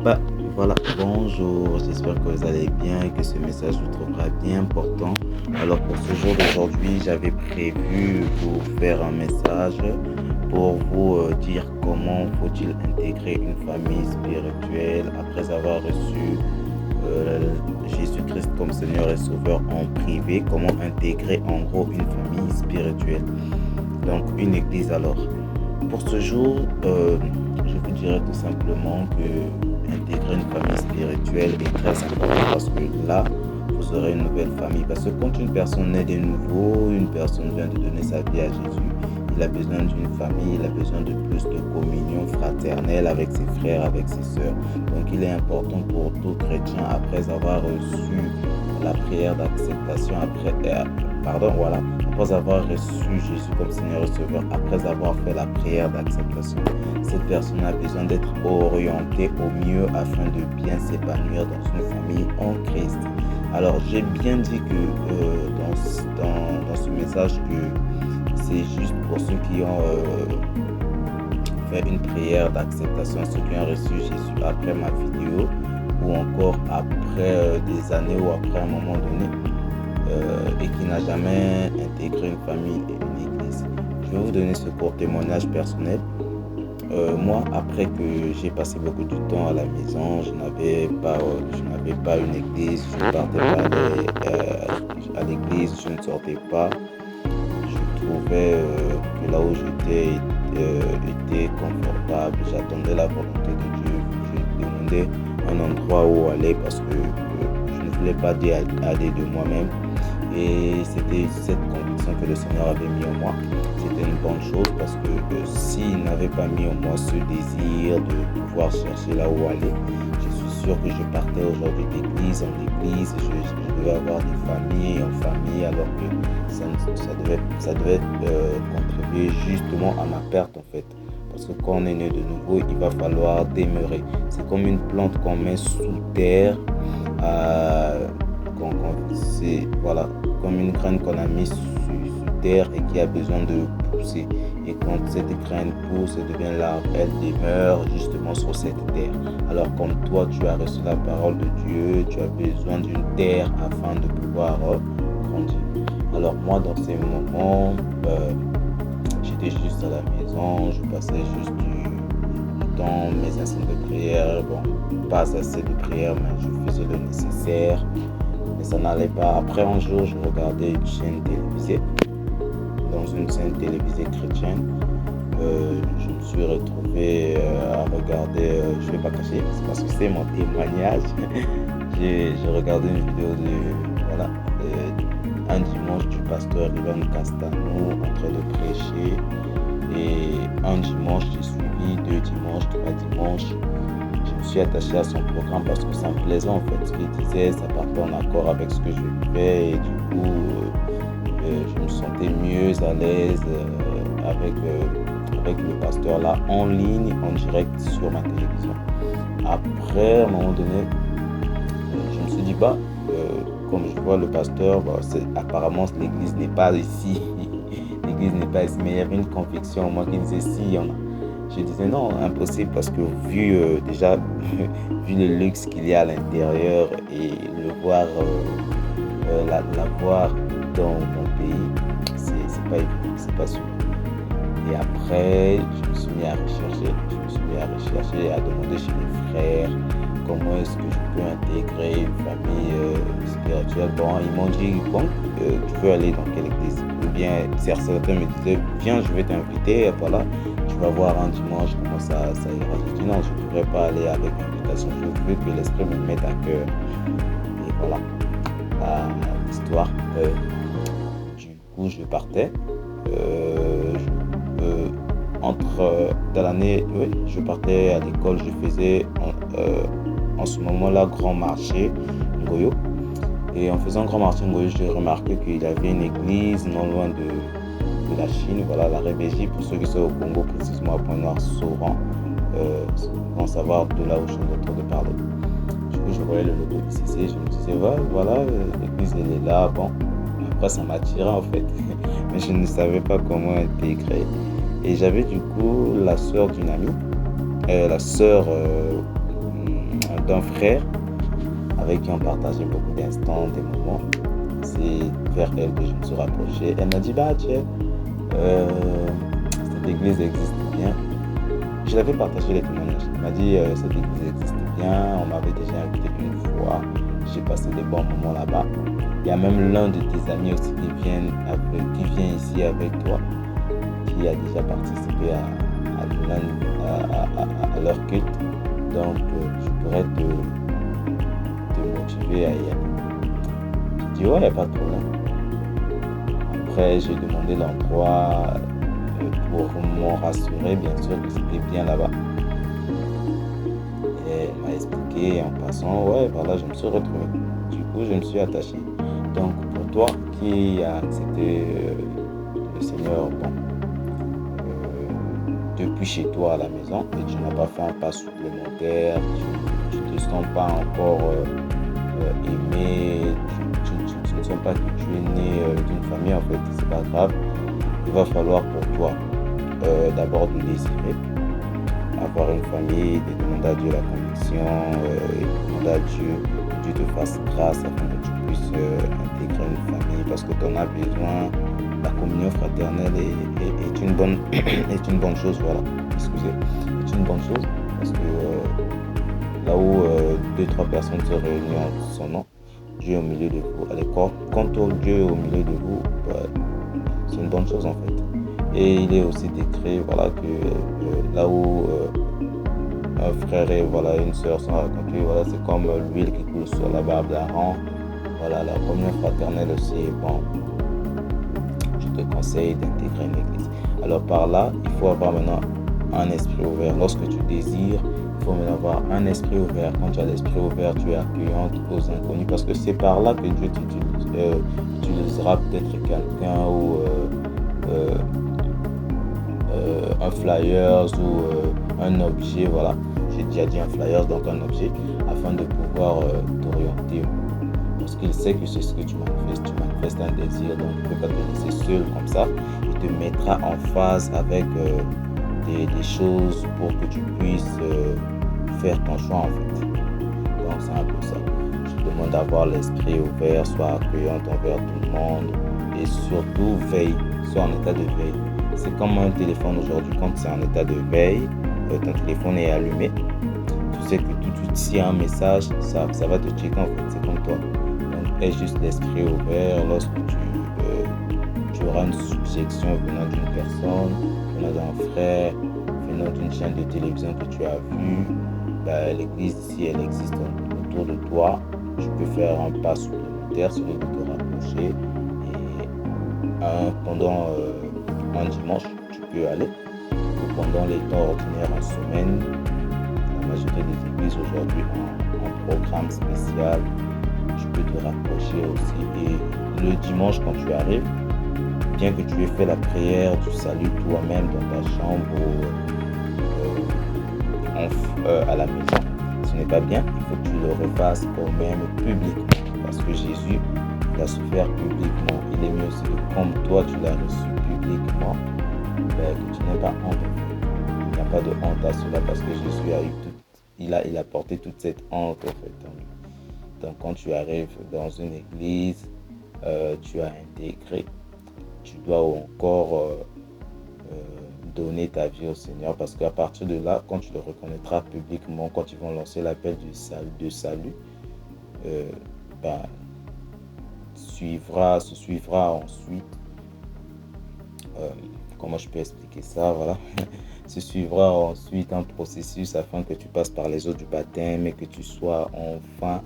Bah voilà, bonjour, j'espère que vous allez bien et que ce message vous trouvera bien important. Alors pour ce jour d'aujourd'hui, j'avais prévu vous faire un message pour vous dire comment faut-il intégrer une famille spirituelle après avoir reçu Jésus-Christ comme Seigneur et Sauveur en privé, comment intégrer en gros une famille spirituelle. Donc une église alors. Pour ce jour, je vous dirais tout simplement que intégrer une famille spirituelle est très important parce que là, vous aurez une nouvelle famille. Parce que quand une personne naît de nouveau, une personne vient de donner sa vie à Jésus, il a besoin d'une famille, il a besoin de plus de communion fraternelle avec ses frères, avec ses sœurs. Donc il est important pour tout chrétien, après avoir reçu la prière d'acceptation, après avoir reçu Jésus comme Seigneur et Sauveur, après avoir fait la prière d'acceptation, cette personne a besoin d'être orientée au mieux afin de bien s'épanouir dans une famille en Christ. Alors, j'ai bien dit que dans ce message que c'est juste pour ceux qui ont fait une prière d'acceptation, ceux qui ont reçu Jésus après ma vidéo ou encore après des années ou après un moment donné et qui n'a jamais intégré une famille et une église. Je vais vous donner ce court témoignage personnel. Moi, après que j'ai passé beaucoup de temps à la maison, je n'avais pas une église, je ne partais pas à l'église, je ne sortais pas. Je trouvais que là où j'étais était confortable, j'attendais la volonté de Dieu, je demandais un endroit où aller parce que je ne voulais pas aller de moi-même. Et c'était cette conviction que le Seigneur avait mis en moi. C'était une bonne chose parce que s'il n'avait pas mis en moi ce désir de pouvoir chercher là où aller, je suis sûr que je partais aujourd'hui d'église en église, je devais avoir des familles en famille alors que ça devait contribuer justement à ma perte en fait. Parce que quand on est né de nouveau, il va falloir demeurer. C'est comme une plante qu'on met sous terre. C'est voilà, comme une graine qu'on a mise sur terre et qui a besoin de pousser. Et quand cette graine pousse et devient l'arbre, elle demeure justement sur cette terre. Alors comme toi, tu as reçu la parole de Dieu, tu as besoin d'une terre afin de pouvoir grandir. Alors moi, dans ces moments, j'étais juste à la maison, je passais juste du temps, mes instants de prière, bon, pas assez de prière, mais je faisais le nécessaire. Mais ça n'allait pas. Après un jour, je regardais une chaîne télévisée, dans une chaîne télévisée chrétienne. Je me suis retrouvé à regarder, je ne vais pas cacher, c'est parce que c'est mon témoignage. J'ai regardé une vidéo un dimanche du pasteur Ivan Castano en train de prêcher. Et un dimanche, j'ai suivi, 2 dimanches, 3 dimanches. Je me suis attaché à son programme parce que ça me plaisait en fait. Ce qu'il disait, ça partait en accord avec ce que je fais et du coup, je me sentais mieux à l'aise avec le pasteur là en ligne, en direct sur ma télévision. Après, à un moment donné, je me suis dit, comme je vois le pasteur, apparemment l'église n'est pas ici. L'église n'est pas ici, mais il y avait une conviction en moi qui disait si, il y en a. Je disais non, impossible parce que vu déjà vu le luxe qu'il y a à l'intérieur et le voir, la voir dans mon pays, c'est pas évident, c'est pas sûr. Et après, je me suis mis à rechercher, à demander chez les frères comment est-ce que je peux intégrer une famille spirituelle. Bon, ils m'ont dit, bon, tu veux aller dans quelle église? Ou bien certains me disaient, viens, je vais t'inviter, voilà, tu vas voir un dimanche comment ça ira. Je dis non, je ne pourrais pas aller avec invitation, je veux que l'esprit me mette à cœur. Et voilà, l'histoire. Du coup, je partais. Dans l'année, oui, je partais à l'école, je faisais en ce moment-là grand marché Ngoyo. Et en faisant grand marché Ngoyo, j'ai remarqué qu'il y avait une église non loin de la Chine, voilà, la Rébégie, pour ceux qui sont au Congo, précisément à Pointe-Noire, Sauran, vont savoir de là où je suis en train de parler. Du coup, je voyais le logo ICC, je me disais, ouais, voilà, l'église elle est là, bon. Après, ça m'attirait en fait, mais je ne savais pas comment intégrer. Et j'avais du coup la sœur d'une amie, la sœur d'un frère avec qui on partageait beaucoup d'instants, des moments. C'est vers elle que je me suis rapproché. Elle m'a dit, bah tiens, cette église existe bien. Je l'avais partagé les témoignages. Elle m'a dit, cette église existe bien. On m'avait déjà invité une fois. J'ai passé des bons moments là-bas. Il y a même l'un de tes amis aussi qui vient ici avec toi, qui a déjà participé à leur culte. Donc, je pourrais te motiver à y aller. Je dis, ouais, il n'y a pas de problème. Après, j'ai demandé l'endroit pour m'en rassurer, bien sûr, que c'était bien là-bas. Et elle m'a expliqué en passant, ouais, voilà, je me suis retrouvé. Du coup, je me suis attaché. Donc, pour toi qui a accepté le Seigneur, bon, depuis chez toi à la maison, et tu n'as pas fait un pas supplémentaire, tu ne te sens pas encore aimé, tu ne sens pas que tu es né d'une famille, en fait, c'est pas grave. Il va falloir pour toi d'abord de désirer avoir une famille, de demander à Dieu la conviction, et de demander à Dieu que Dieu te fasse grâce afin que tu puisses intégrer une famille parce que tu en as besoin. La communion fraternelle est une bonne, est une bonne chose, voilà, excusez, est une bonne chose parce que là où 2-3 personnes se réunissent en son nom, Dieu est au milieu de vous. Allez, quand Dieu est au milieu de vous, bah, c'est une bonne chose en fait. Et il est aussi décrit, voilà, que là où un frère et voilà, une sœur sont racontés, voilà, c'est comme l'huile qui coule sur la barbe d'Aaron. Voilà, la communion fraternelle aussi est bon. Je te conseille d'intégrer une église. Alors par là, il faut avoir maintenant un esprit ouvert. Lorsque tu désires, il faut maintenant avoir un esprit ouvert. Quand tu as l'esprit ouvert, tu es accueillante aux inconnus parce que c'est par là que Dieu utilisera peut-être quelqu'un ou un flyers ou un objet, voilà. J'ai déjà dit un flyers, donc un objet, afin de pouvoir t'orienter. Parce qu'il sait que c'est ce que tu manifestes un désir, donc il ne peut pas te laisser seul comme ça. Il te mettra en phase avec des choses pour que tu puisses faire ton choix en fait. Donc c'est un peu ça. Je te demande d'avoir l'esprit ouvert, sois accueillante envers tout le monde et surtout veille, sois en état de veille. C'est comme un téléphone aujourd'hui, quand c'est en état de veille, ton téléphone est allumé. Tu sais que tout de suite, s'il y a un message, ça va te checker en fait, c'est comme toi. Donc, aie juste l'esprit ouvert lorsque tu auras une suggestion venant d'une personne, venant d'un frère, venant d'une chaîne de télévision que tu as vue. Ben, l'église ici, elle existe autour de toi. Tu peux faire un pas supplémentaire, celui de te rapprocher. Et pendant un dimanche, tu peux aller. Ou pendant les temps ordinaires en semaine, la majorité des églises aujourd'hui ont un programme spécial. Tu peux te rapprocher aussi. Et le dimanche, quand tu arrives, bien que tu aies fait la prière du salut toi-même dans ta chambre ou à la maison, ce n'est pas bien. Il faut que tu le refasses quand même publiquement. Parce que Jésus l'a souffert publiquement. Il est mieux aussi que comme toi tu l'as reçu publiquement, que tu n'aies pas honte. Il n'y a pas de honte à cela parce que Jésus a eu il a porté toute cette honte en fait. Donc quand tu arrives dans une église, tu as intégré, tu dois encore donner ta vie au Seigneur parce qu'à partir de là, quand tu le reconnaîtras publiquement, quand ils vont lancer l'appel de salut, se suivra ensuite, comment je peux expliquer ça, voilà, se suivra ensuite un processus afin que tu passes par les eaux du baptême et que tu sois enfin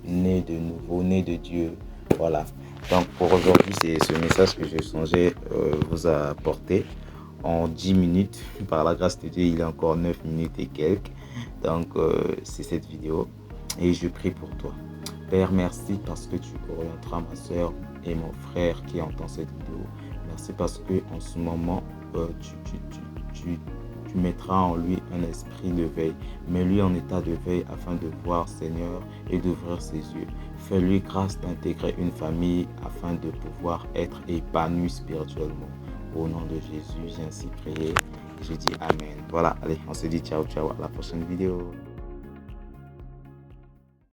né de nouveau, né de Dieu, voilà. Donc pour aujourd'hui, c'est ce message que j'ai songé vous apporter en 10 minutes. Par la grâce de Dieu, il est encore 9 minutes et quelques. Donc c'est cette vidéo et je prie pour toi. Père, merci parce que tu orienteras ma soeur et mon frère qui entend cette vidéo. Merci parce que en ce moment, tu mettras en lui un esprit de veille. Mets-lui en état de veille afin de voir, Seigneur, et d'ouvrir ses yeux. Fais-lui grâce d'intégrer une famille afin de pouvoir être épanoui spirituellement. Au nom de Jésus, j'ai ainsi prié. Je dis Amen. Voilà, allez, on se dit ciao, ciao, à la prochaine vidéo.